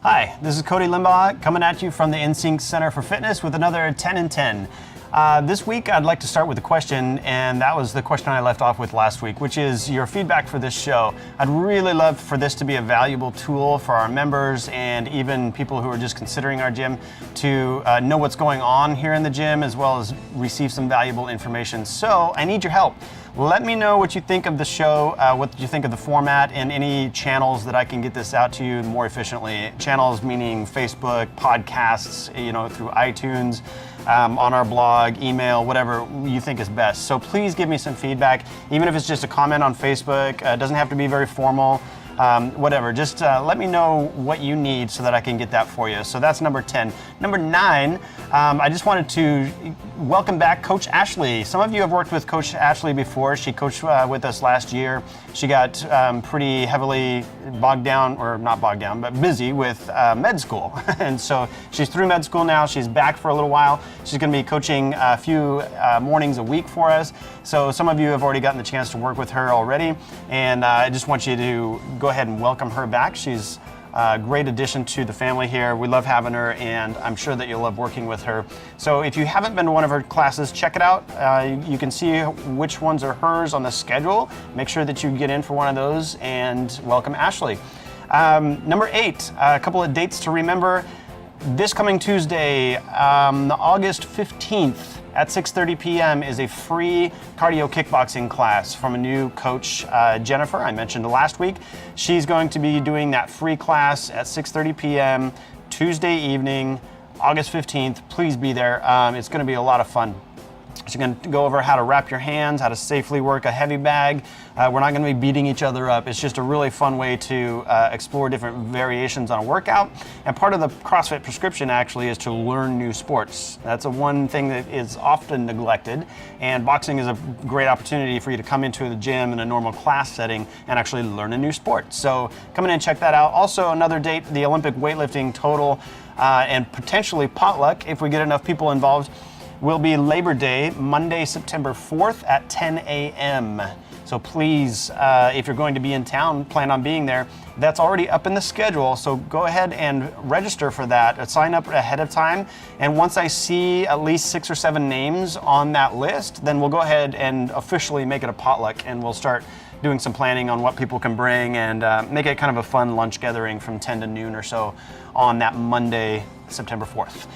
Hi, this is Cody Limbaugh coming at you from the InSync Center for Fitness with another 10 in 10. This week I'd like to start with a question, and that was the question I left off with last week, which is your feedback for this show. I'd really love for this to be a valuable tool for our members and even people who are just considering our gym to know what's going on here in the gym, as well as receive some valuable information. So I need your help. Let me know what you think of the show, what you think of the format, and any channels that I can get this out to you more efficiently. Channels meaning Facebook, podcasts, through iTunes, on our blog, email, whatever you think is best. So please give me some feedback, even if it's just a comment on Facebook. It doesn't have to be very formal. Whatever, just let me know what you need so that I can get that for you. So that's number 10. Number 9, I just wanted to welcome back Coach Ashley. Some of you have worked with Coach Ashley before. She coached with us last year. She got pretty heavily bogged down, or not bogged down, but busy with med school. And so she's through med school now. She's back for a little while. She's going to be coaching a few mornings a week for us. So some of you have already gotten the chance to work with her already. And I just want you to go ahead and welcome her back. She's a great addition to the family here. We love having her, and I'm sure that you'll love working with her. So if you haven't been to one of her classes, check it out. You can see which ones are hers on the schedule. Make sure that you get in for one of those, and welcome Ashley. Number 8, a couple of dates to remember. This coming Tuesday, August 15th, at 6:30 p.m. is a free cardio kickboxing class from a new coach, Jennifer, I mentioned last week. She's going to be doing that free class at 6:30 p.m. Tuesday evening, August 15th. Please be there. It's going to be a lot of fun. She's going to go over how to wrap your hands, how to safely work a heavy bag. We're not going to be beating each other up. It's just a really fun way to explore different variations on a workout. And part of the CrossFit prescription actually is to learn new sports. That's one thing that is often neglected. And boxing is a great opportunity for you to come into the gym in a normal class setting and actually learn a new sport. So come in and check that out. Also, another date, the Olympic weightlifting total and potentially Potluck, if we get enough people involved, will be Labor Day, Monday, September 4th at 10 a.m. So please, if you're going to be in town, plan on being there. That's already up in the schedule, so go ahead and register for that. Sign up ahead of time, and once I see at least 6 or 7 names on that list, then we'll go ahead and officially make it a potluck, and we'll start doing some planning on what people can bring and make it kind of a fun lunch gathering from 10 to noon or so on that Monday, September 4th.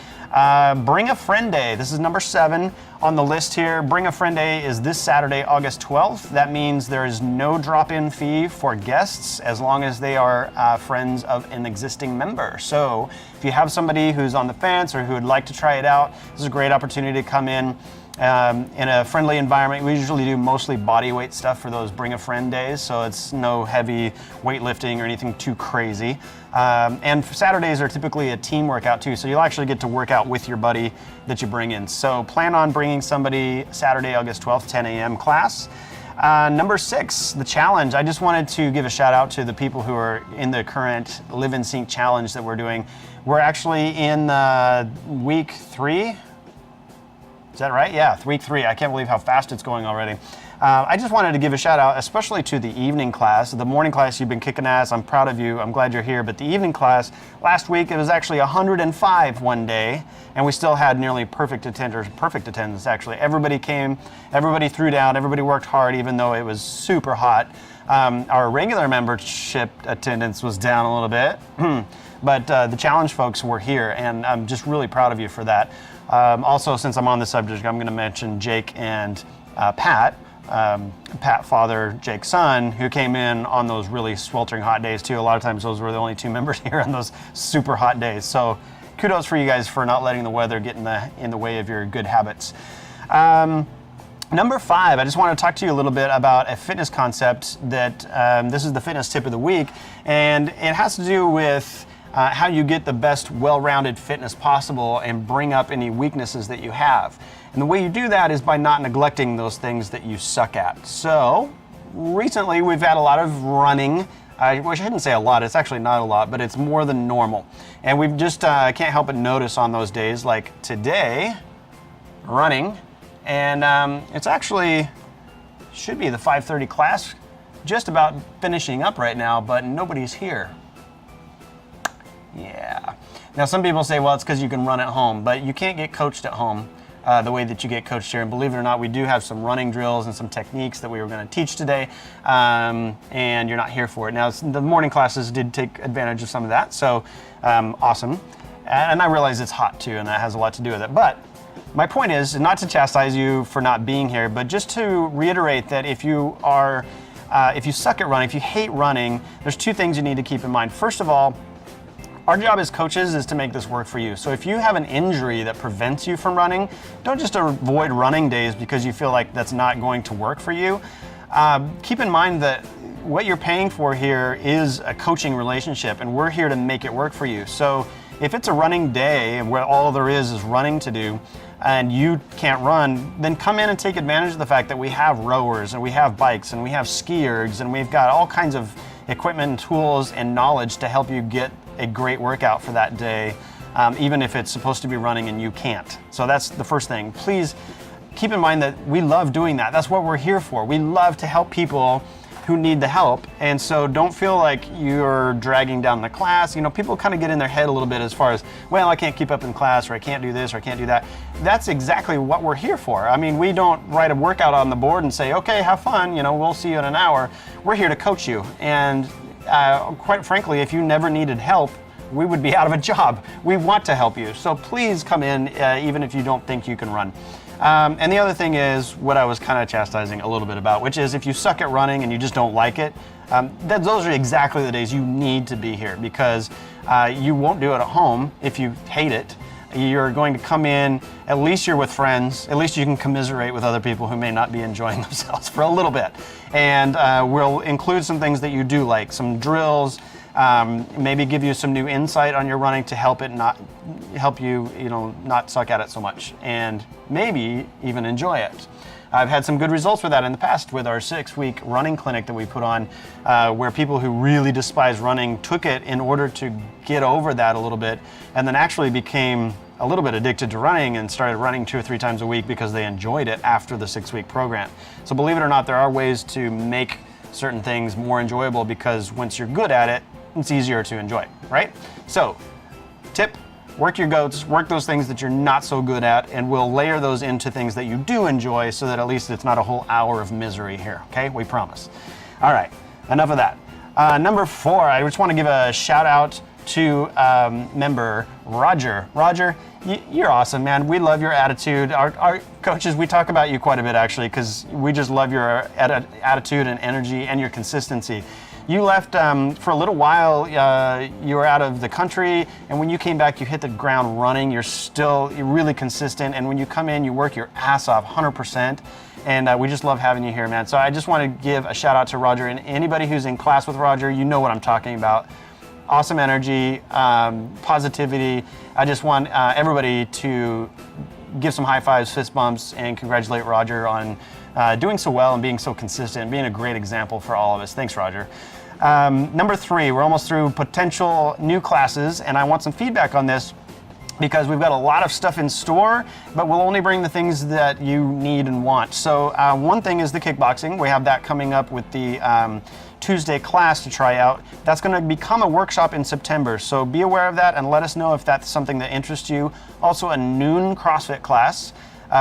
Bring a Friend Day. This is number 7 on the list here. Bring a Friend Day is this Saturday, August 12th. That means there is no drop-in fee for guests as long as they are friends of an existing member. So if you have somebody who's on the fence or who would like to try it out, this is a great opportunity to come in a friendly environment. We usually do mostly body weight stuff for those Bring a Friend days, so it's no heavy weightlifting or anything too crazy. And Saturdays are typically a team workout too, so you'll actually get to work out with your buddy that you bring in. So plan on bringing somebody Saturday, August 12th, 10 a.m. class. Number 6, the challenge. I just wanted to give a shout out to the people who are in the current Live in Sync challenge that we're doing. We're actually in week 3. Is that right? Yeah, week 3. I can't believe how fast it's going already. I just wanted to give a shout out, especially to the evening class. The morning class, you've been kicking ass. I'm proud of you. I'm glad you're here. But the evening class, last week, it was actually 105 one day, and we still had nearly perfect attendance, actually. Everybody came, everybody threw down, everybody worked hard, even though it was super hot. Our regular membership attendance was down a little bit, but the challenge folks were here, and I'm just really proud of you for that. Also, since I'm on the subject, I'm going to mention Jake and Pat. Pat father, Jake son, who came in on those really sweltering hot days too. A lot of times those were the only 2 members here on those super hot days. So kudos for you guys for not letting the weather get in the way of your good habits. Number 5, I just want to talk to you a little bit about a fitness concept that this is the fitness tip of the week, and it has to do with how you get the best well-rounded fitness possible and bring up any weaknesses that you have. And the way you do that is by not neglecting those things that you suck at. So recently we've had a lot of running. I shouldn't say a lot, it's actually not a lot, but it's more than normal. And we've just can't help but notice on those days, like today, running, and it's actually, should be the 5:30 class, just about finishing up right now, but nobody's here. Yeah. Now, some people say, well, it's because you can run at home, but you can't get coached at home the way that you get coached here. And believe it or not, we do have some running drills and some techniques that we were going to teach today, and you're not here for it. Now, the morning classes did take advantage of some of that, so awesome. And I realize it's hot too, and that has a lot to do with it. But my point is not to chastise you for not being here, but just to reiterate that if you suck at running, if you hate running, there's two things you need to keep in mind. First of all, our job as coaches is to make this work for you. So if you have an injury that prevents you from running, don't just avoid running days because you feel like that's not going to work for you. Keep in mind that what you're paying for here is a coaching relationship, and we're here to make it work for you. So if it's a running day and where all there is running to do, and you can't run, then come in and take advantage of the fact that we have rowers and we have bikes and we have ski ergs and we've got all kinds of equipment and tools and knowledge to help you get a great workout for that day, even if it's supposed to be running and you can't. So that's the first thing. Please keep in mind that we love doing that. That's what we're here for. We love to help people who need the help, and so don't feel like you're dragging down the class. You know, people kind of get in their head a little bit as far as, well, I can't keep up in class, or I can't do this, or I can't do that. That's exactly what we're here for. I mean, we don't write a workout on the board and say, okay, have fun, you know, we'll see you in an hour. We're here to coach you, and quite frankly, if you never needed help, we would be out of a job. We want to help you, so please come in even if you don't think you can run. And the other thing is what I was kind of chastising a little bit about, which is if you suck at running and you just don't like it, those are exactly the days you need to be here, because you won't do it at home if you hate it. You're going to come in, at least you're with friends, at least you can commiserate with other people who may not be enjoying themselves for a little bit. And we'll include some things that you do like, some drills, maybe give you some new insight on your running to help you not suck at it so much, and maybe even enjoy it. I've had some good results with that in the past with our 6-week running clinic that we put on, where people who really despise running took it in order to get over that a little bit, and then actually became a little bit addicted to running and started running 2 or 3 times a week because they enjoyed it after the 6-week program. So believe it or not, there are ways to make certain things more enjoyable, because once you're good at it, it's easier to enjoy, right? So, tip, work your goats, work those things that you're not so good at, and we'll layer those into things that you do enjoy so that at least it's not a whole hour of misery here, okay? We promise. All right, enough of that. Number 4, I just want to give a shout out to member Roger. Roger, you're awesome, man. We love your attitude. Our coaches, we talk about you quite a bit actually, because we just love your attitude and energy and your consistency. You left for a little while, you were out of the country, and when you came back, you hit the ground running. You're really consistent, and when you come in, you work your ass off 100%, and we just love having you here, man. So I just want to give a shout out to Roger, and anybody who's in class with Roger, you know what I'm talking about. Awesome energy, positivity. I just want everybody to give some high fives, fist bumps, and congratulate Roger on doing so well and being so consistent and being a great example for all of us. Thanks, Roger. Number 3, we're almost through potential new classes, and I want some feedback on this because we've got a lot of stuff in store, but we'll only bring the things that you need and want. So one thing is the kickboxing. We have that coming up with the Tuesday class to try out. That's going to become a workshop in September, so be aware of that and let us know if that's something that interests you. Also, a noon CrossFit class.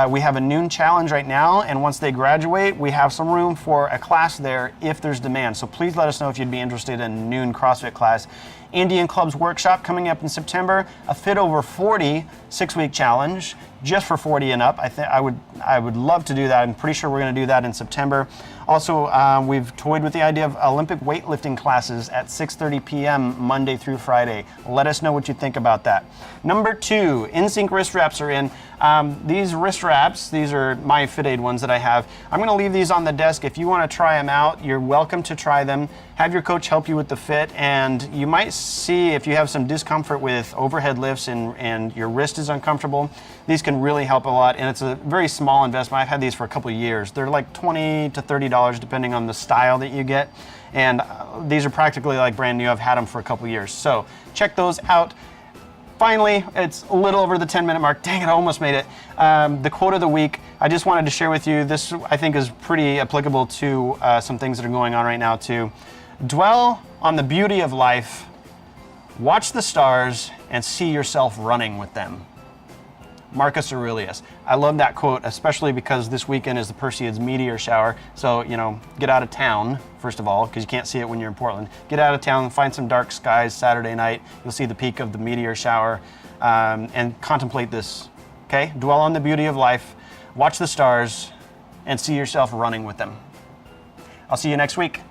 We have a noon challenge right now, and once they graduate, we have some room for a class there if there's demand. So please let us know if you'd be interested in a noon CrossFit class. Indian Club's workshop coming up in September, a Fit Over 40 6-week challenge, just for 40 and up. I would love to do that. I'm pretty sure we're going to do that in September. Also, we've toyed with the idea of Olympic weightlifting classes at 6:30 p.m. Monday through Friday. Let us know what you think about that. Number 2, InSync wrist wraps are in. These wrist wraps, these are my FitAid ones that I have. I'm going to leave these on the desk. If you want to try them out, you're welcome to try them. Have your coach help you with the fit, and you might see if you have some discomfort with overhead lifts and your wrist is uncomfortable. These can really help a lot, and it's a very small investment. I've had these for a couple of years. They're like $20 to $30 depending on the style that you get, and these are practically like brand new. I've had them for a couple of years, so check those out. Finally, it's a little over the 10-minute mark. Dang it, I almost made it. The quote of the week, I just wanted to share with you. This, I think, is pretty applicable to some things that are going on right now too. Dwell on the beauty of life Watch the stars and see yourself running with them. Marcus Aurelius. I love that quote, especially because this weekend is the Perseids meteor shower. So, get out of town, first of all, because you can't see it when you're in Portland. Get out of town, find some dark skies Saturday night. You'll see the peak of the meteor shower, and contemplate this, okay? Dwell on the beauty of life, watch the stars, and see yourself running with them. I'll see you next week.